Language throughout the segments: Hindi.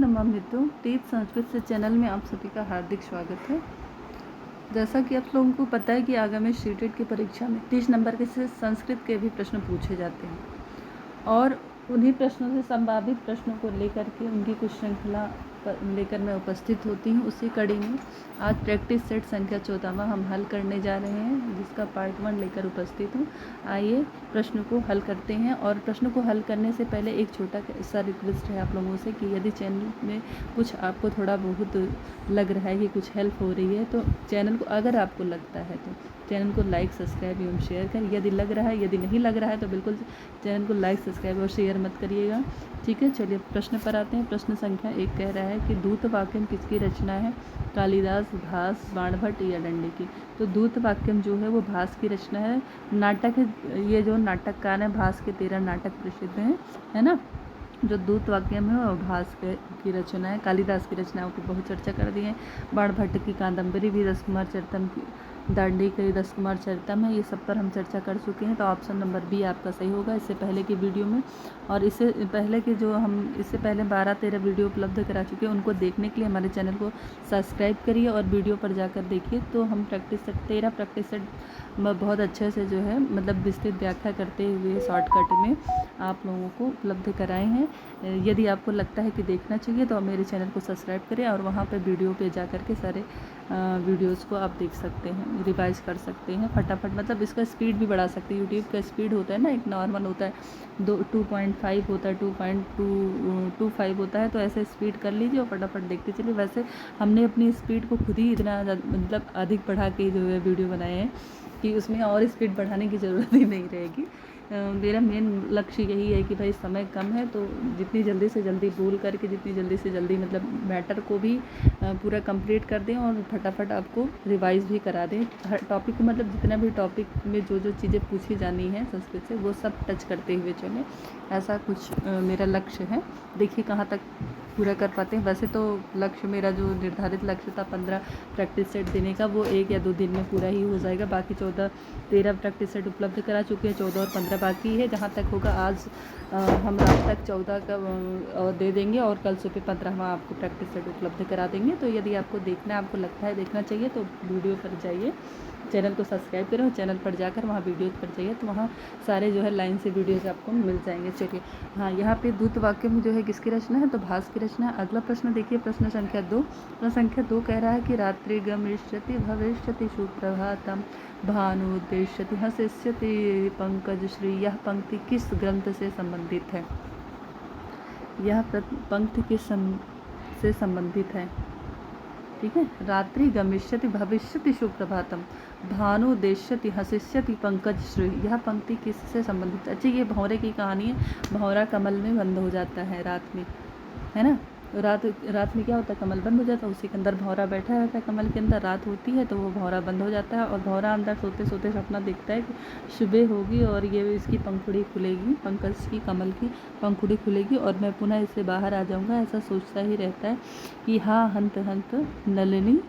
नमामितो तीर्थ संस्कृत से चैनल में आप सभी का हार्दिक स्वागत है। जैसा कि आप लोगों को पता है कि आगामी सीटेट की परीक्षा में 30 नंबर के से संस्कृत के भी प्रश्न पूछे जाते हैं और उन्हीं प्रश्नों से संभावित प्रश्नों को लेकर के उनकी कुछ श्रृंखला लेकर मैं उपस्थित होती हूँ। उसी कड़ी में आज प्रैक्टिस सेट संख्या 14वां हम हल करने जा रहे हैं, जिसका पार्ट 1 लेकर उपस्थित हूँ। आइए प्रश्न को हल करते हैं। और प्रश्न को हल करने से पहले एक छोटा सा रिक्वेस्ट है आप लोगों से कि यदि चैनल में कुछ आपको थोड़ा बहुत लग रहा है कि कुछ हेल्प हो रही है तो चैनल को, अगर आपको लगता है तो चैनल को लाइक सब्सक्राइब एवं शेयर करें। यदि लग रहा है, यदि नहीं लग रहा है तो बिल्कुल चैनल को लाइक सब्सक्राइब और शेयर मत करिएगा, ठीक है। चलिए प्रश्न पर आते हैं। प्रश्न संख्या 1 कह रहा है कि दूत वाक्यम किसकी रचना है? कालिदास, भास, बाणभट्ट या दंडी की? तो दूत वाक्यम जो है वो भास की रचना है। नाटक है, ये जो नाटककार है भास के 13 नाटक प्रसिद्ध हैं, है ना। जो दूत वाक्यम है वो भास की रचना है। कालिदास की रचनाओं की बहुत चर्चा कर दी है। बाणभट्ट की कादम्बरी भी दशकुमार चरितम की, दांडी के दशकुमार चरितम है, ये सब पर हम चर्चा कर चुके हैं। तो ऑप्शन नंबर बी आपका सही होगा इससे पहले की वीडियो में। और इससे पहले के जो हम इससे पहले 12-13 वीडियो उपलब्ध करा चुके हैं, उनको देखने के लिए हमारे चैनल को सब्सक्राइब करिए और वीडियो पर जाकर देखिए। तो हम प्रैक्टिस सेट 13 प्रैक्टिस सेट बहुत अच्छे से जो है मतलब विस्तृत व्याख्या करते हुए शॉर्टकट में आप लोगों को उपलब्ध कराए हैं। यदि आपको लगता है कि देखना चाहिए तो मेरे चैनल को सब्सक्राइब करें और वहाँ पर वीडियो पे जा कर के सारे वीडियोस को आप देख सकते हैं, रिवाइज कर सकते हैं फटाफट। मतलब इसका स्पीड भी बढ़ा सकते हैं। यूट्यूब का स्पीड होता है ना, एक नॉर्मल होता है, 2.5 होता है, 2.225 होता है। तो ऐसे स्पीड कर लीजिए और फटाफट देखते चलिए। वैसे हमने अपनी स्पीड को खुद ही इतना मतलब अधिक बढ़ा के जो है वीडियो बनाए हैं कि उसमें और स्पीड बढ़ाने की ज़रूरत ही नहीं रहेगी। मेरा मेन लक्ष्य यही है कि भाई समय कम है तो जितनी जल्दी से जल्दी बोल करके जितनी जल्दी से जल्दी मतलब मैटर को भी पूरा कंप्लीट कर दें और फटाफट आपको रिवाइज भी करा दें। हर टॉपिक को मतलब जितना भी टॉपिक में जो जो चीज़ें पूछी जानी है संस्कृत से वो सब टच करते हुए चलें, ऐसा कुछ मेरा लक्ष्य है। देखिए कहाँ तक पूरा कर पाते हैं। वैसे तो लक्ष्य मेरा जो निर्धारित लक्ष्य था 15 प्रैक्टिस सेट देने का, वो 1 या 2 दिन में पूरा ही हो जाएगा। बाकी 13 प्रैक्टिस सेट उपलब्ध करा चुके हैं, 14 और 15 बाकी है। जहाँ तक होगा आज हम रात तक 14 का दे देंगे और कल सुबह 15वां आपको प्रैक्टिस सेट उपलब्ध करा देंगे। तो यदि आपको देखना है, आपको लगता है देखना चाहिए तो वीडियो पर जाइए, चैनल को सब्सक्राइब करें और चैनल पर जाकर वहाँ वीडियोज़ पर जाइए तो वहाँ सारे जो है लाइन से वीडियोज़ आपको मिल जाएंगे। चलिए हाँ, यहाँ पे दूत वाक्य में जो है किसकी रचना है? तो भास की रचना है। अगला प्रश्न देखिए, प्रश्न संख्या 2। प्रश्न संख्या 2 कह रहा है कि रात्रि गमिष्यति भविष्यति सुप्रभातम भानुद्देश्यति हसिष्यति पंकज श्री। यह पंक्ति किस ग्रंथ से संबंधित है? यह पंक्ति किस से संबंधित है? ठीक है। रात्रि गमिष्यति भविष्यति सुप्रभातम भानुद्देश्यति हसिष्यति पंकज श्री। यह पंक्ति किससे संबंधित है? अच्छा, ये भंवरे की कहानी है। भंवरा कमल में बंद हो जाता है रात में, है ना। रात में क्या होता है? कमल बंद हो जाता है, उसी के अंदर भंवरा बैठा रहता है। कमल के अंदर रात होती है तो वो भंवरा बंद हो जाता है और भंवरा अंदर सोते सोते सपना देखता है कि सुबह होगी और ये इसकी पंखुड़ी खुलेगी, पंकज की कमल की पंखुड़ी खुलेगी और मैं पुनः इससे बाहर आ जाऊंगा। ऐसा सोचता ही रहता है कि हाँ, हंत हंत नलिनी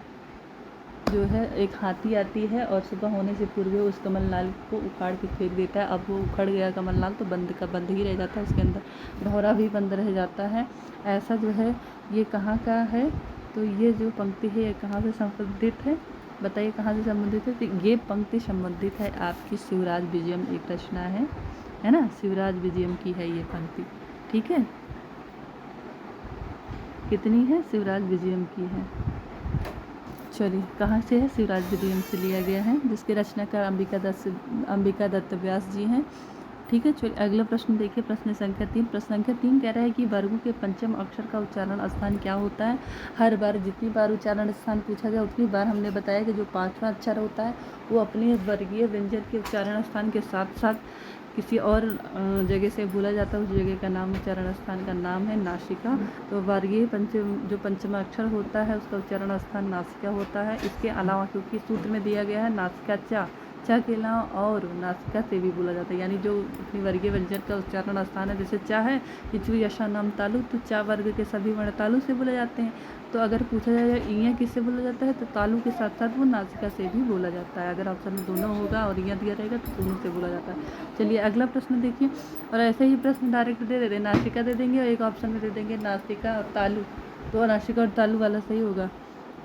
जो है एक हाथी आती है और सुबह होने से पूर्व उस कमलनाल को उखाड़ के फेंक देता है। अब वो उखड़ गया कमलनाल तो बंद का बंद ही रह जाता है, उसके अंदर भंवरा भी बंद रह जाता है। ऐसा जो है ये कहाँ का है? तो ये जो पंक्ति है ये कहाँ से संबंधित है? बताइए कहाँ से संबंधित है? तो ये पंक्ति संबंधित है आपकी शिवराज विजयम एक रचना है ना, शिवराज विजयम की है ये पंक्ति, ठीक है। कितनी है? शिवराज विजयम की है। चलिए कहाँ से है? शिवराज विजयम से लिया गया है, जिसके रचनाकार अंबिका दत्त व्यास जी हैं, ठीक है। चलिए अगला प्रश्न देखिए, प्रश्न संख्या 3। प्रश्न संख्या 3 कह रहा है कि वर्गों के पंचम अक्षर का उच्चारण स्थान क्या होता है? हर बार जितनी बार उच्चारण स्थान पूछा गया उतनी बार हमने बताया कि जो 5वां अक्षर होता है वो अपने वर्गीय व्यंजन के उच्चारण स्थान के साथ साथ किसी और जगह से बोला जाता है। उस जगह का नाम, उच्चारण स्थान का नाम है नासिका। तो वर्गीय जो पंचम अक्षर होता है उसका उच्चारण स्थान नासिका होता है। इसके अलावा क्योंकि सूत्र में दिया गया है नासिका चा के अलावा और नासिका से भी बोला जाता है, यानी जो अपनी वर्गीय व्यंजन का उच्चारण स्थान है, जैसे चा है इचू यशा नाम तालु, तो चा वर्ग के सभी वर्ण तालु से बोले जाते हैं। तो अगर पूछा जाए इया किससे बोला जाता है तो तालु के साथ साथ वो नासिका से भी बोला जाता है। अगर ऑप्शन में दोनों होगा और इया दिया रहेगा तो दोनों से बोला जाता है। चलिए अगला प्रश्न देखिए, और ऐसे ही प्रश्न डायरेक्ट दे देते, नासिका दे देंगे और एक ऑप्शन में दे देंगे नासिका और तालु, तो अनासिक और तालु वाला सही होगा।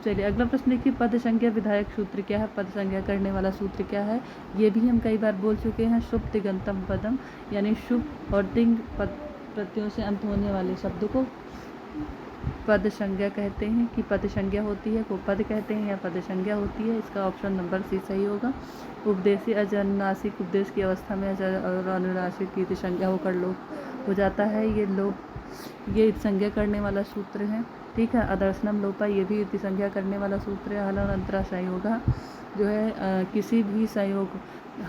चलिए अगला प्रश्न देखिए, पद संज्ञा विधायक सूत्र क्या है? पद संज्ञा करने वाला सूत्र क्या है? ये भी हम कई बार बोल चुके हैं। शुभ तिङंतम पदम, यानी शुभ और तिंग पद प्रत्ययों से अंत होने वाले शब्द को पद संज्ञा कहते हैं। कि पद संज्ञा होती है, को पद कहते हैं या पद संज्ञा होती है। इसका ऑप्शन नंबर सी सही होगा। उपदेशी अजनुनासिक, उपदेश की अवस्था में और अनुनासिक की संज्ञा होकर लोप हो जाता है। ये संज्ञा करने वाला सूत्र है। ठीक है। अदर्शनम लोपा, ये भी संज्ञा करने वाला सूत्र है। हलन अंतरा संयोगा जो है किसी भी संयोग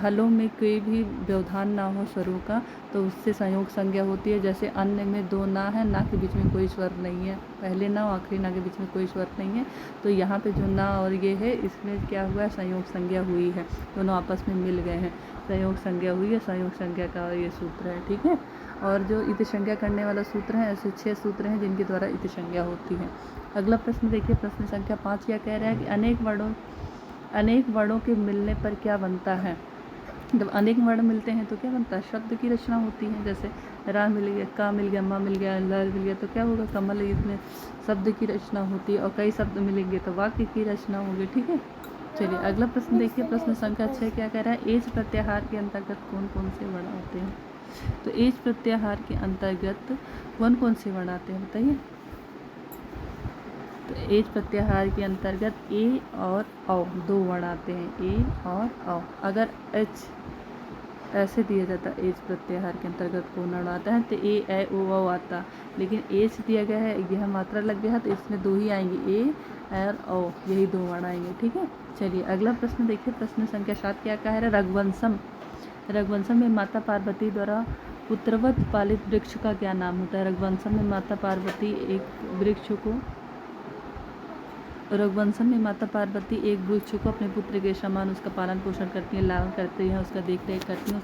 हलों में कोई भी व्यवधान ना हो स्वरों का, तो उससे संयोग संज्ञा होती है। जैसे अन्य में दो ना है, ना के बीच में कोई स्वर नहीं है, पहले ना और आखिरी ना के बीच में कोई स्वर नहीं है, तो यहाँ पे जो ना और ये है इसमें क्या हुआ है? संयोग संज्ञा हुई है, दोनों आपस में मिल गए हैं, संयोग संज्ञा हुई है। संयोग संज्ञा का ये सूत्र है। ठीक है। और जो इति संज्ञा करने वाला सूत्र है, ऐसे 6 सूत्र हैं जिनके द्वारा इति संज्ञा होती है। अगला प्रश्न देखिए, प्रश्न संख्या 5 क्या कह रहा है कि अनेक वर्णों के मिलने पर क्या बनता है? जब अनेक वर्ण मिलते हैं तो क्या बनता है? शब्द की रचना होती है। जैसे रा मिल गया, का मिल गया, मा मिल गया, लर मिल गया, तो क्या होगा? कमल। इसमें शब्द की रचना होती है। और कई शब्द मिलेंगे तो वाक्य की रचना होगी। ठीक है। चलिए अगला प्रश्न देखिए, प्रश्न संख्या 6 क्या कह रहा है? एज प्रत्याहार के अंतर्गत कौन कौन से वर्ण आते हैं? तो एज प्रत्याहार के अंतर्गत कौन कौन से वर्ण आते हैं बताइए। तो एज प्रत्याहार के अंतर्गत ए और औ दो वर्ण आते हैं, ए और औ। अगर एच ऐसे दिया जाता एज प्रत्याहार के अंतर्गत कौन वर्ण आता है, तो ए ए ओ औ आता, लेकिन एच दिया गया है, यह मात्रा लग गया है, तो इसमें दो ही आएंगे, ए और औ, यही दो वर्ण आएंगे। ठीक है। चलिए अगला प्रश्न देखिए, प्रश्न संख्या 7 क्या कह रहा है? रघुवंशम में माता पार्वती द्वारा पुत्रवत पालित वृक्ष का क्या नाम होता है? रघुवंशम में माता पार्वती एक वृक्ष को अपने पुत्र के समान उसका पालन पोषण करती है, लालन करती है, उसका देख रेख करती है।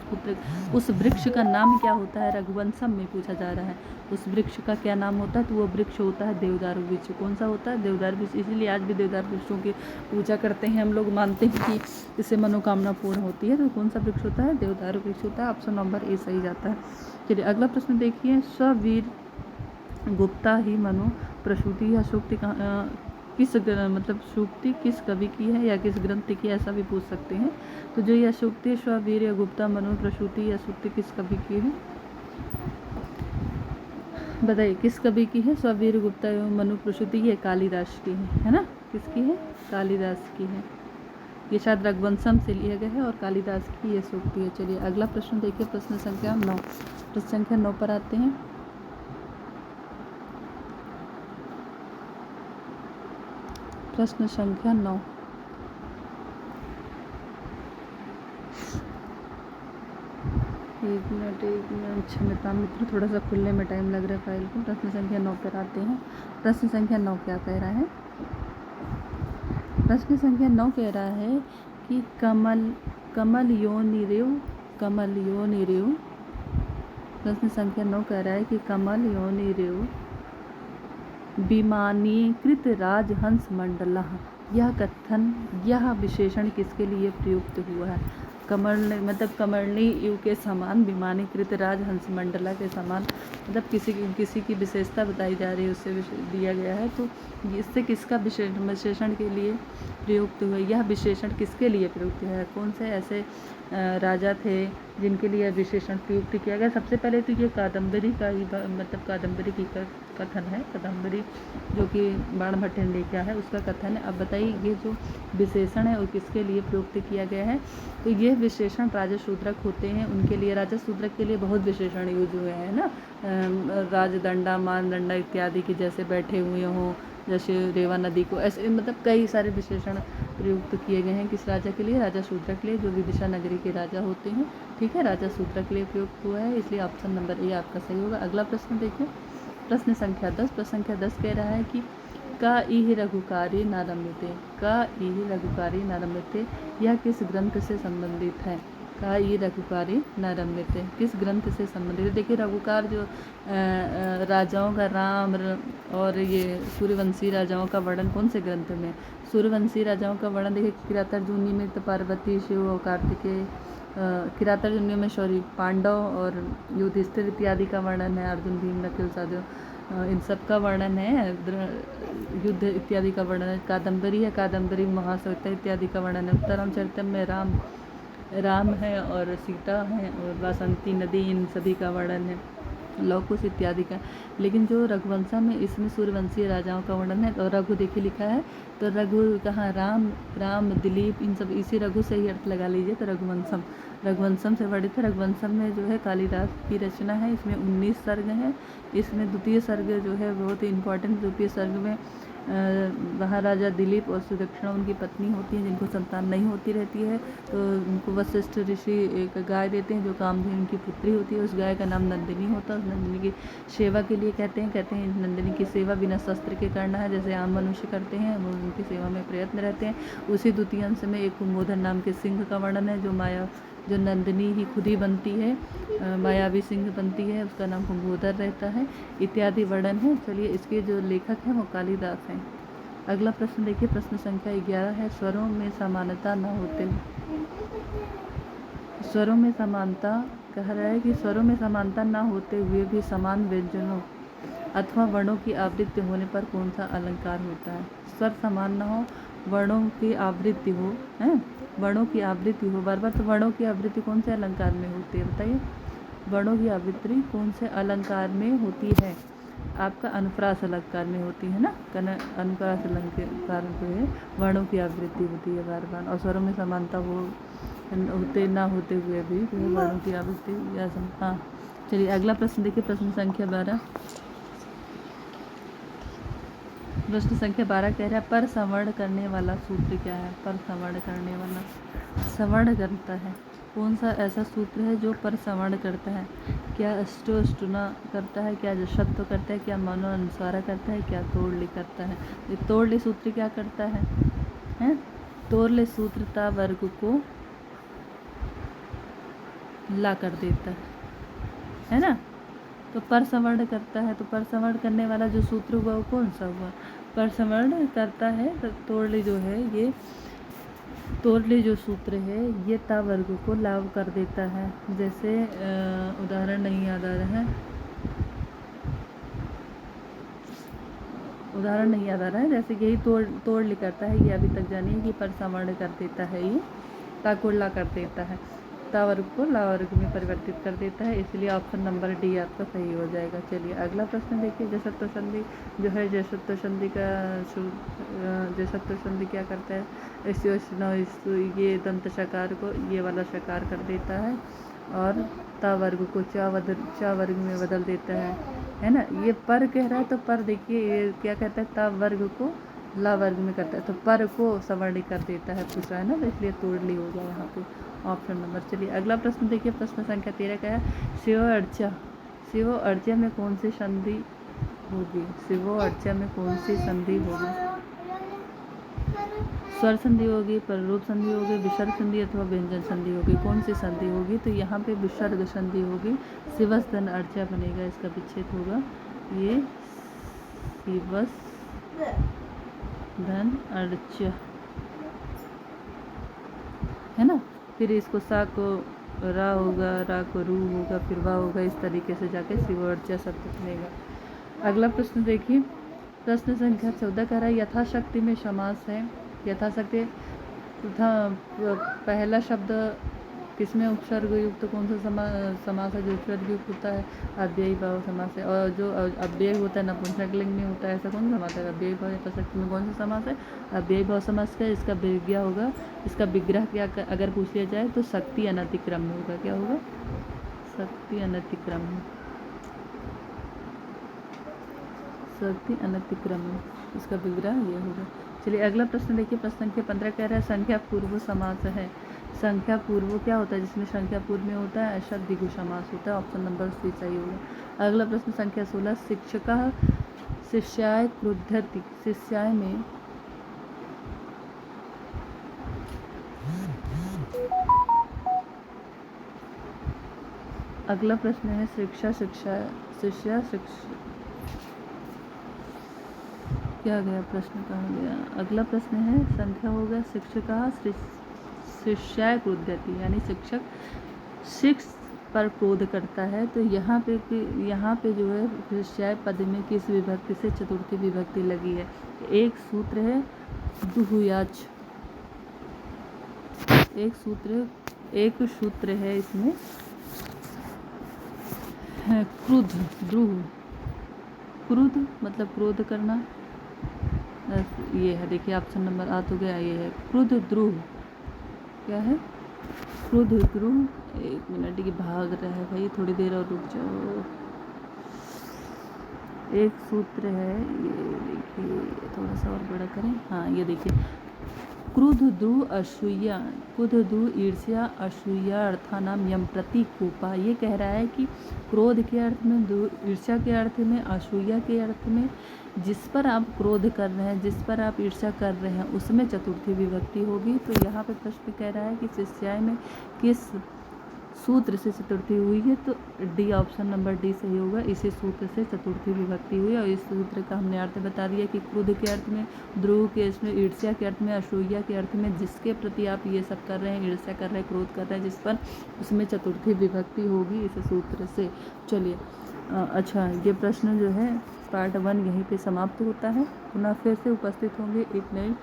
उस वृक्ष का नाम क्या होता है? रघुवंशम में पूछा जा रहा है। उस वृक्ष का क्या नाम होता है? तो वो वृक्ष होता है देवदारू वृक्ष। कौन सा होता है? देवदारू वृक्ष। इसीलिए आज भी देवदारू वृक्षों की पूजा करते हैं हम लोग, मानते हैं कि इससे मनोकामना पूर्ण होती है। तो कौन सा वृक्ष होता है? देवदारू वृक्ष होता है। ऑप्शन नंबर ए सही जाता है। चलिए अगला प्रश्न देखिए, स्ववीर गुप्ता ही मनु प्रसूति या सूक्ति मतलब सूक्ति किस कवि की है या किस ग्रंथ की, ऐसा भी पूछ सकते हैं। तो जो यह सूक्ति स्ववीर या गुप्ता मनु प्रसूति या सूक्ति किस कवि की है? बताइए किस कवि की है? स्ववीर गुप्ता एवं मनु प्रसूति, ये कालिदास की है ना? किसकी है? कालिदास की है। ये शायद रघुवंशम से लिया गया है और कालिदास की ये सूक्ति है। चलिए अगला प्रश्न देखिए, प्रश्न संख्या 9। प्रश्न संख्या 9 पर आते हैं। प्रश्न संख्या 9। एक मिनट क्षमता मित्र, थोड़ा सा खुलने में टाइम लग रहा है फाइल को। प्रश्न संख्या 9 पर आते हैं। प्रश्न संख्या 9 क्या कह रहा है? प्रश्न संख्या 9 कह रहा है कि कमल यो निरेव। प्रश्न संख्या 9 कह रहा है कि कमल यो निरेव विमानीकृत राजहंस मंडला, यह विशेषण किसके लिए प्रयुक्त हुआ है? कमर्णी यू के समान विमानीकृत राजहंस मंडला के समान, मतलब किसी की विशेषता बताई जा रही है, उससे दिया गया है। तो इससे किसका विशेषण के लिए प्रयुक्त हुआ? यह विशेषण किसके लिए प्रयुक्त है? कौन से ऐसे राजा थे जिनके लिए विशेषण प्रयुक्त किया गया? सबसे पहले तो ये कादम्बरी का ही कादम्बरी की कथन है। कादम्बरी जो कि बाणभट्ट ने लिखा है उसका कथन है। अब बताइए ये जो विशेषण है वो किसके लिए प्रयुक्त किया गया है? तो ये विशेषण राजा शूद्रक होते हैं, उनके लिए, राजा शूद्रक के लिए बहुत विशेषण यूज हुए हैं ना। राजदंडा, मानदंडा इत्यादि के जैसे बैठे हुए हों, जैसे रेवा नदी को, ऐसे मतलब कई सारे विशेषण प्रयुक्त किए गए हैं। किस राजा के लिए? राजा शूद्रक के लिए, जो विदिशा नगरी के राजा होते हैं। ठीक है। राजा शूद्रक के लिए प्रयुक्त हुआ है, इसलिए ऑप्शन नंबर ए आपका सही होगा। अगला प्रश्न देखिए, प्रश्न संख्या 10। प्रश्न संख्या 10 कह रहा है कि का इह रघुकारी न रम्यते, का इह रघुकारी न रम्यते, यह किस ग्रंथ से संबंधित है? का इह रघुकारी न रम्यते किस ग्रंथ से संबंधित है? देखिए रघुकार जो राजाओं का, राम और ये सूर्यवंशी राजाओं का वर्णन कौन से ग्रंथ में? सूर्यवंशी राजाओं का वर्णन देखिए किरातार्जुनी में, तो पार्वती, शिव और कार्तिकेय, किरातार्जुनी में पांडव और युधिष्ठिर इत्यादि का वर्णन है, अर्जुन, भीम, नकुल, सहदेव इन सब का वर्णन है। युद्ध इत्यादि का वर्णन है। कादम्बरी है, कादम्बरी महासविता इत्यादि का वर्णन है। उत्तररामचरितम में राम है और सीता है और वासंती नदी, इन सभी का वर्णन है। लव कुश इत्यादि का। लेकिन जो रघुवंशम में, इसमें सूर्यवंशीय राजाओं का वर्णन है। और रघु देखिए लिखा है, तो रघु कहाँ, राम दिलीप, इन सब इसी रघु से ही अर्थ लगा लीजिए। तो रघुवंशम से वर्णित है। रघुवंशम में जो है कालिदास की रचना है। इसमें 19 सर्ग हैं। इसमें द्वितीय सर्ग जो है बहुत ही इम्पोर्टेंट। द्वितीय सर्ग में महाराजा दिलीप और सुदक्षिणा उनकी पत्नी होती हैं, जिनको संतान नहीं होती रहती है। तो उनको वशिष्ठ ऋषि एक गाय देते हैं जो कामधेनु की पुत्री होती है। उस गाय का नाम नंदिनी होता है। उस नंदिनी की सेवा के लिए कहते हैं नंदिनी की सेवा बिना शस्त्र के करना है, जैसे आम मनुष्य करते हैं। वो उनकी सेवा में प्रयत्न रहते हैं। उसी द्वितीय अंश में एक कुंभोधर नाम के सिंह का वर्णन है, जो नंदिनी ही खुद ही बनती है, मायावी सिंह बनती है, उसका नाम कुंभोधर रहता है, इत्यादि वर्णन है। चलिए, इसके जो लेखक हैं वो कालिदास हैं। अगला प्रश्न देखिए, प्रश्न संख्या 11 है। स्वरों में समानता न होते, स्वरों में समानता कह रहा है कि स्वरों में समानता न होते हुए भी समान व्यंजनों अथवा वर्णों की आवृत्ति होने पर कौन सा अलंकार होता है? स्वर समान न हो, वर्णों की आवृत्ति हो, है वर्णों की आवृत्ति हो बार बार, तो वर्णों की आवृत्ति कौन से अलंकार में होती है बताइए? वर्णों की आवृत्ति कौन से अलंकार में होती है? आपका अनुप्रास अलंकार में होती है ना। अनुप्रास अलंकार जो है वर्णों की आवृत्ति होती है बार बार। और स्वरों में समानता होते ना होते हुए भी जो है वर्णों की आवृत्ति या हाँ। चलिए, अगला प्रश्न देखिए, प्रश्न संख्या 12। प्रश्न संख्या 12 कह रहा है, पर सवर्ण करने वाला सूत्र क्या है? पर सवर्ण करने वाला, सवर्ण करता है, कौन सा ऐसा सूत्र है जो पर सवर्ण करता है? क्या अष्टुना करता है, क्या जशत्व करता है, क्या मनो अनुस्वारा करता है, क्या तोड़ले करता है? ये तोड़ले सूत्र क्या करता है? तोड़ले सूत्र ता वर्ग को ला कर देता है ना। तो पर सवर्ण करता है, तो पर सवर्ण करने वाला जो सूत्र हुआ वो कौन सा हुआ? पर सवर्ण करता है। तो तोड़ले जो है, ये तोड़ले जो सूत्र है ये ता वर्ग को लाभ कर देता है। जैसे उदाहरण नहीं याद आ रहा है, जैसे यही तोड़ले करता है, ये अभी तक जानिए कि पर सवर्ण कर देता है, ये ता को ला कर देता है, ता वर्ग को ला वर्ग में परिवर्तित कर देता है। इसलिए ऑप्शन नंबर डी आपका सही हो जाएगा। चलिए, अगला प्रश्न देखिए, जसत्व संधि जो है, जसत्व संधि क्या करता है? ये दंत शकार को ये वाला शकार कर देता है और ता वर्ग को चा वर्ग में बदल देता है ना। ये पर कह रहा है, तो पर देखिए ये क्या कहता है? ता वर्ग को ला वर्ग में करता है, तो पर को सवर्ण कर देता है, पूछा है ना, तो इसलिए तोड़ली हो गया यहाँ पे ऑप्शन नंबर। चलिए, अगला प्रश्न देखिए, प्रश्न संख्या 13 का है, शिव अर्चा में कौन सी संधि होगी? शिव अर्चा में कौन सी संधि होगी? स्वर संधि होगी, प्ररूप संधि होगी, विसर्ग संधि अथवा व्यंजन संधि होगी? कौन सी संधि होगी? तो यहाँ पे विसर्ग संधि होगी। शिवस धन अर्चा बनेगा, इसका विच्छेद होगा, ये शिवस धन अर्चा है ना। फिर इसको सा को रा होगा, रा को रू होगा, फिर वा होगा, इस तरीके से जाके शिव अर्चा शब्द बनेगा। अगला प्रश्न देखिए, प्रश्न संख्या 14 कह रहा है, यथाशक्ति में समास है। यथाशक्ति तथा पहला शब्द किसमें उपसर्ग युक्त कौन सा समास है? जो उपसर्ग युक्त होता है अव्ययी भाव समास है। और जो अव्ययी होता है नपुंसकलिंग में होता है, ऐसा कौन सा समास है? अव्ययी भाव। यथाशक्ति में कौन सा समास है? अव्ययी भाव समास का। इसका विग्रह होगा, इसका विग्रह क्या अगर पूछ लिया जाए तो शक्ति अनतिक्रम में होगा। क्या होगा? शक्ति अनतिक्रम में, शक्ति अनतिक्रम में इसका विग्रह ये होगा। चलिए, अगला प्रश्न देखिए, प्रश्न संख्या 15 कह रहा है, संख्या पूर्व समास है। संख्या पूर्व क्या होता है? जिसमें संख्या पूर्व में होता है ऐसा द्विगु समास होता है। ऑप्शन नंबर सी सही होगा। अगला प्रश्न संख्या 16, शिक्षकः शिष्याय क्रुध्यति। शिष्याय में अगला प्रश्न है शिष्या क्या गया? प्रश्न कहाँ गया? अगला प्रश्न है, संख्या होगा शिक्षकः शिष्याय क्रुध्यति, यानी शिक्षक पर क्रोध करता है। तो यहाँ पे जो है विषय पद में किस विभक्ति से चतुर्थी विभक्ति लगी है? एक सूत्र है दुहुयाच, एक सूत्र है इसमें क्रुद्ध द्रुह, क्रुद्ध मतलब क्रोध करना। ये है, देखिए ऑप्शन नंबर आ तो गया, ये है क्रुद्ध द्रुह। क्या है? क्रुद्ध द्रुह। एक मिनट, ये भाग रहा है भाई, थोड़ी देर और रुक जाओ। एक सूत्र है, ये देखिए, थोड़ा सा और बड़ा करें। हाँ, ये देखिए, क्रुद्ध द्रुह असूया, क्रुद्ध द्रुह ईर्ष्या असूया अर्थानाम यम प्रति कोपा। ये कह रहा है कि क्रोध के अर्थ में, ईर्ष्या के अर्थ में, असूया के अर्थ में, जिस पर आप क्रोध कर रहे हैं, जिस पर आप ईर्ष्या कर रहे हैं, उसमें चतुर्थी विभक्ति होगी। तो यहाँ पे प्रश्न कह रहा है कि शिष्याय में किस सूत्र से चतुर्थी हुई है? तो डी, ऑप्शन नंबर डी सही होगा। इसी सूत्र से चतुर्थी विभक्ति हुई और इस सूत्र का हमने अर्थ बता दिया कि क्रोध के अर्थ में, द्रुह के इसमें, ईर्ष्या के अर्थ में, असूया के अर्थ में, जिसके प्रति आप ये सब कर रहे हैं, ईर्ष्या कर रहे हैं, क्रोध कर रहे हैं जिस पर, उसमें चतुर्थी विभक्ति होगी इस सूत्र से। चलिए, अच्छा, ये प्रश्न जो है पार्ट 1 यहीं पे समाप्त होता है। पुनः फिर से उपस्थित होंगे एक नई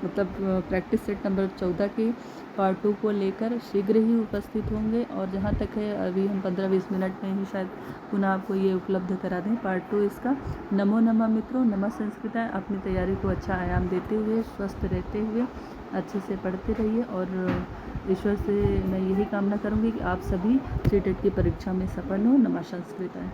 मतलब प्रैक्टिस सेट नंबर 14 के पार्ट 2 को लेकर शीघ्र ही उपस्थित होंगे। और जहाँ तक है, अभी हम 15-20 मिनट में ही शायद पुनः आपको ये उपलब्ध करा दें पार्ट 2 इसका। नमो नमः मित्रों, नमः संस्कृताय। अपनी तैयारी को अच्छा आयाम देते हुए, स्वस्थ रहते हुए अच्छे से पढ़ते रहिए। और ईश्वर से मैं यही कामना करूँगी कि आप सभी सीटेट की परीक्षा में सफल हों। नमः संस्कृताय।